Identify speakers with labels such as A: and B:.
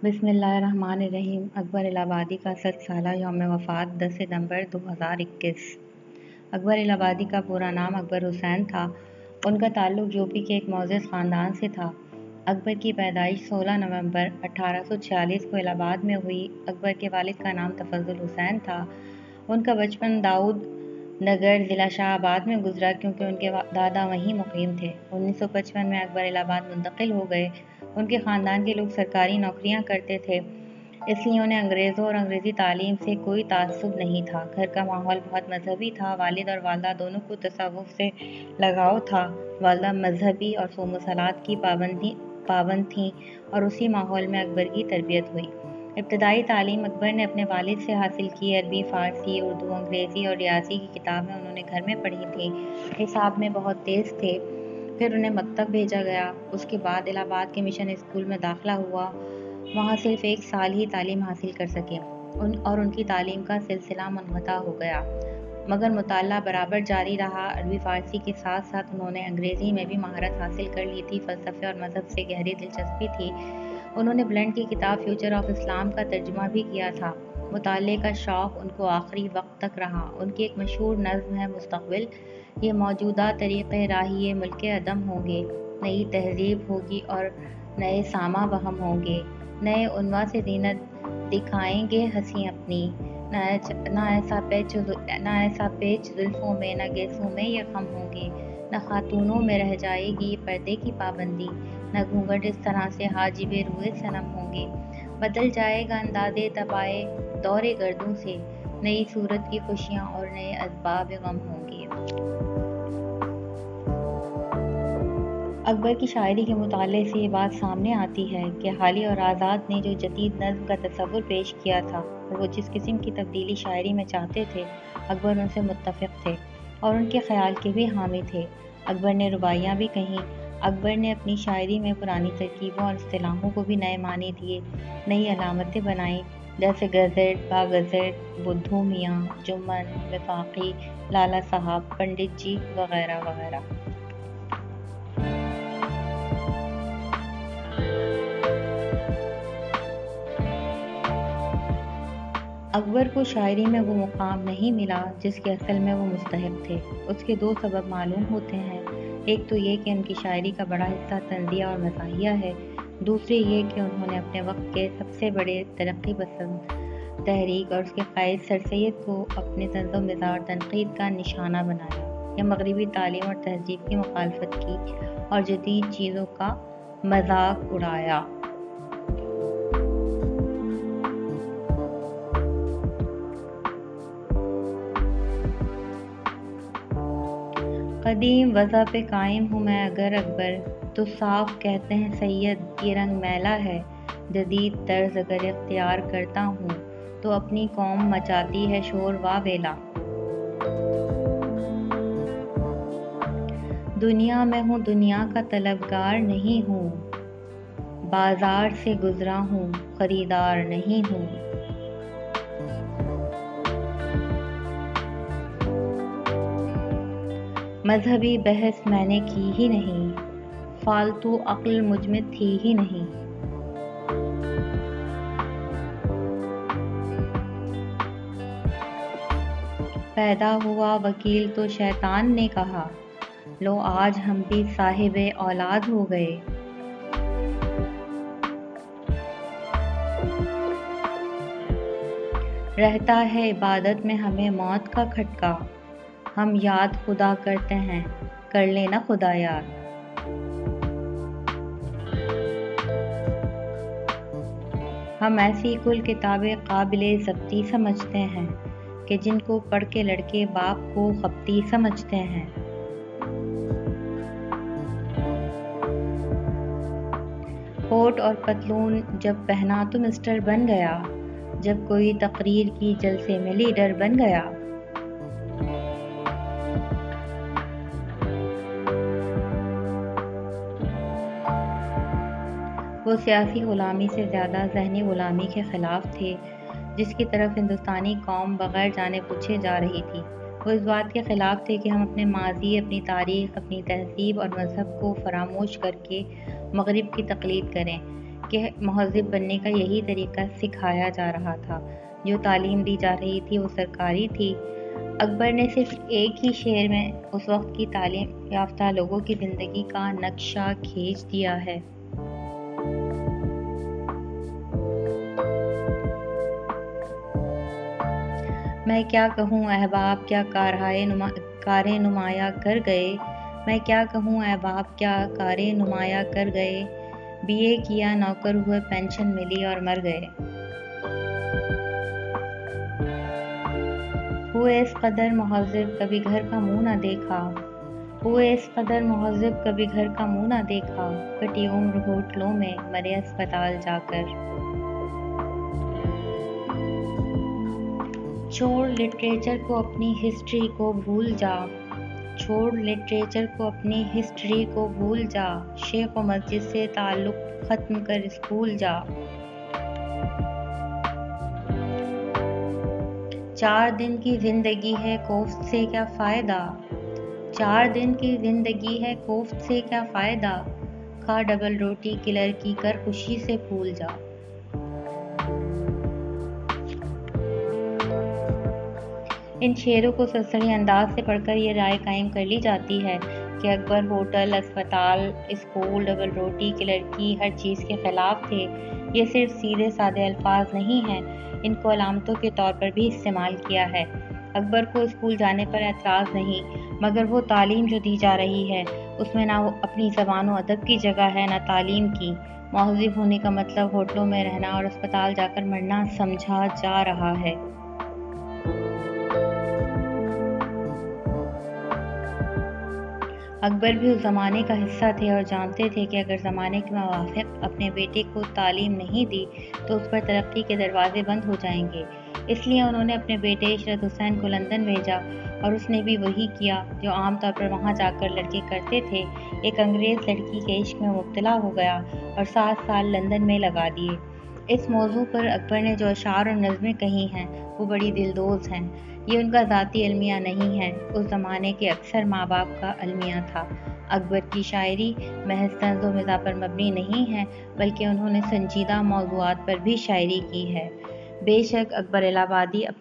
A: بسم اللہ الرحمن الرحیم۔ اکبر الہ آبادی کا 100 سالہ یوم وفات 10 ستمبر 2021۔ اکبر الہ آبادی کا پورا نام اکبر حسین تھا۔ ان کا تعلق یوپی کے ایک معزز خاندان سے تھا۔ اکبر کی پیدائش 16 نومبر 1846 کو الہ آباد میں ہوئی۔ اکبر کے والد کا نام تفضل حسین تھا۔ ان کا بچپن داؤد نگر ضلع شاہ آباد میں گزرا کیونکہ ان کے دادا وہیں مقیم تھے۔ 1955 میں اکبر الہ آباد منتقل ہو گئے۔ ان کے خاندان کے لوگ سرکاری نوکریاں کرتے تھے، اس لیے انہیں انگریزوں اور انگریزی تعلیم سے کوئی تعصب نہیں تھا۔ گھر کا ماحول بہت مذہبی تھا۔ والد اور والدہ دونوں کو تصوف سے لگاؤ تھا۔ والدہ مذہبی اور صوم و صلات کی پابند تھیں اور اسی ماحول میں اکبر کی تربیت ہوئی۔ ابتدائی تعلیم اکبر نے اپنے والد سے حاصل کی۔ عربی، فارسی، اردو، انگریزی اور ریاضی کی کتابیں انہوں نے گھر میں پڑھی تھیں۔ حساب میں بہت تیز تھے۔ پھر انہیں مکتب بھیجا گیا۔ اس کے بعد الہ آباد کے مشن اسکول میں داخلہ ہوا۔ وہاں صرف 1 سال ہی تعلیم حاصل کر سکے اور ان کی تعلیم کا سلسلہ منقطع ہو گیا، مگر مطالعہ برابر جاری رہا۔ عربی فارسی کے ساتھ ساتھ انہوں نے انگریزی میں بھی مہارت حاصل کر لی تھی۔ فلسفے اور مذہب سے گہری دلچسپی تھی۔ انہوں نے بلنٹ کی کتاب فیوچر آف اسلام کا ترجمہ بھی کیا تھا۔ مطالعے کا شوق ان کو آخری وقت تک رہا۔ ان کی ایک مشہور نظم ہے مستقبل: یہ موجودہ طریقے راہی ملک عدم ہوں گے، نئی تہذیب ہوگی اور نئے سامہ بہم ہوں گے، نئے عنوان سے زینت دکھائیں گے ہنسی اپنی، نہ ایسا پیچ زلفوں میں، نہ گیسوں میں یہ خم ہوں گے، نہ خاتونوں میں رہ جائے گی پردے کی پابندی، نہ گھونگھٹ اس طرح سے حاجب روئے صنم ہوں گے، بدل جائے گا انداز طبائع دور گردوں سے، نئی صورت کی خوشیاں اور نئے اسباب غم ہوں گے۔ اکبر کی شاعری کے مطالعے سے یہ بات سامنے آتی ہے کہ حالی اور آزاد نے جو جدید نظم کا تصور پیش کیا تھا اور وہ جس قسم کی تبدیلی شاعری میں چاہتے تھے، اکبر ان سے متفق تھے اور ان کے خیال کے بھی حامی تھے۔ اکبر نے رباعیاں بھی کہیں۔ اکبر نے اپنی شاعری میں پرانی ترکیبوں اور اصطلاحوں کو بھی نئے معنی دیے، نئی علامتیں بنائیں، جیسے گزٹ، باگزٹ، بدھو میاں، جمن، وفاقی، لالا صاحب، پنڈت جی وغیرہ وغیرہ۔ اکبر کو شاعری میں وہ مقام نہیں ملا جس کے اصل میں وہ مستحق تھے۔ اس کے 2 سبب معلوم ہوتے ہیں۔ ایک تو یہ کہ ان کی شاعری کا بڑا حصہ طنزیہ اور مزاحیہ ہے، دوسرے یہ کہ انہوں نے اپنے وقت کے سب سے بڑے ترقی پسند تحریک اور اس کے قائد سر سید کو اپنے طنز و مزاح اور تنقید کا نشانہ بنایا، یا مغربی تعلیم اور تہذیب کی مخالفت کی اور جدید چیزوں کا مذاق اڑایا۔ قدیم وضع پہ قائم ہوں میں اگر اکبر، تو صاف کہتے ہیں سید یہ رنگ میلا ہے۔ جدید طرز اگر اختیار کرتا ہوں تو اپنی قوم مچاتی ہے شور و ویلا۔ دنیا میں ہوں دنیا کا طلبگار نہیں ہوں، بازار سے گزرا ہوں خریدار نہیں ہوں۔ مذہبی بحث میں نے کی ہی نہیں، فالتو عقل مجھ میں تھی ہی نہیں۔ پیدا ہوا وکیل تو شیطان نے کہا، لو آج ہم بھی صاحب اولاد ہو گئے۔ رہتا ہے عبادت میں ہمیں موت کا کھٹکا، ہم یاد خدا کرتے ہیں کر لینا خدا یاد۔ ہم ایسی کل کتابیں قابل ضبطی سمجھتے ہیں کہ جن کو پڑھ کے لڑکے باپ کو خبطی سمجھتے ہیں۔ کوٹ اور پتلون جب پہنا تو مسٹر بن گیا، جب کوئی تقریر کی جلسے میں لیڈر بن گیا۔ وہ سیاسی غلامی سے زیادہ ذہنی غلامی کے خلاف تھے جس کی طرف ہندوستانی قوم بغیر جانے پوچھے جا رہی تھی۔ وہ اس بات کے خلاف تھے کہ ہم اپنے ماضی، اپنی تاریخ، اپنی تہذیب اور مذہب کو فراموش کر کے مغرب کی تقلید کریں، کہ مہذب بننے کا یہی طریقہ سکھایا جا رہا تھا۔ جو تعلیم دی جا رہی تھی وہ سرکاری تھی۔ اکبر نے صرف ایک ہی شعر میں اس وقت کی تعلیم یافتہ لوگوں کی زندگی کا نقشہ کھینچ دیا ہے۔ میں کیا کہوں احباب کیا کاریں نمایاں کر گئے، میں کیا کہوں احباب کیا کاریں نمایاں کر گئے، بی اے کیا نوکر ہوئے پینشن ملی اور مر گئے۔ ہوئے اس قدر مہذب کبھی گھر کا منہ نہ دیکھا، ہوئے اس قدر مہذب کبھی گھر کا منہ نہ دیکھا، کٹی عمر ہوٹلوں میں مرے اسپتال جا کر۔ چھوڑ لٹریچر کو اپنی ہسٹری کو بھول جا، چھوڑ لٹریچر کو اپنی ہسٹری کو بھول جا، شیخ و مسجد سے تعلق ختم کر اسکول جا۔ 4 دن کی زندگی ہے کوفت سے کیا فائدہ، 4 دن کی زندگی ہے کوفت سے کیا فائدہ، کھا ڈبل روٹی کلر کی کر خوشی سے پھول جا۔ ان شعروں کو سرسری انداز سے پڑھ کر یہ رائے قائم کر لی جاتی ہے کہ اکبر ہوٹل، اسپتال، اسکول، ڈبل روٹی کی لڑکی ہر چیز کے خلاف تھے۔ یہ صرف سیدھے سادے الفاظ نہیں ہیں، ان کو علامتوں کے طور پر بھی استعمال کیا ہے۔ اکبر کو اسکول جانے پر اعتراض نہیں، مگر وہ تعلیم جو دی جا رہی ہے اس میں نہ اپنی زبان و ادب کی جگہ ہے نہ تعلیم کی۔ مہذب ہونے کا مطلب ہوٹلوں میں رہنا اور اسپتال جا کر مرنا سمجھا جا رہا ہے۔ اکبر بھی اس زمانے کا حصہ تھے اور جانتے تھے کہ اگر زمانے کے موافق اپنے بیٹے کو تعلیم نہیں دی تو اس پر ترقی کے دروازے بند ہو جائیں گے۔ اس لیے انہوں نے اپنے بیٹے عشرت حسین کو لندن بھیجا اور اس نے بھی وہی کیا جو عام طور پر وہاں جا کر لڑکے کرتے تھے۔ ایک انگریز لڑکی کے عشق میں مبتلا ہو گیا اور 7 سال لندن میں لگا دیے۔ اس موضوع پر اکبر نے جو اشعار اور نظمیں کہی ہیں وہ بڑی دلدوز ہیں۔ یہ ان کا ذاتی المیہ نہیں ہے، اس زمانے کے اکثر ماں باپ کا المیہ تھا۔ اکبر کی شاعری محض طنز و مزاح پر مبنی نہیں ہے، بلکہ انہوں نے سنجیدہ موضوعات پر بھی شاعری کی ہے۔ بے شک اکبر الہ آبادی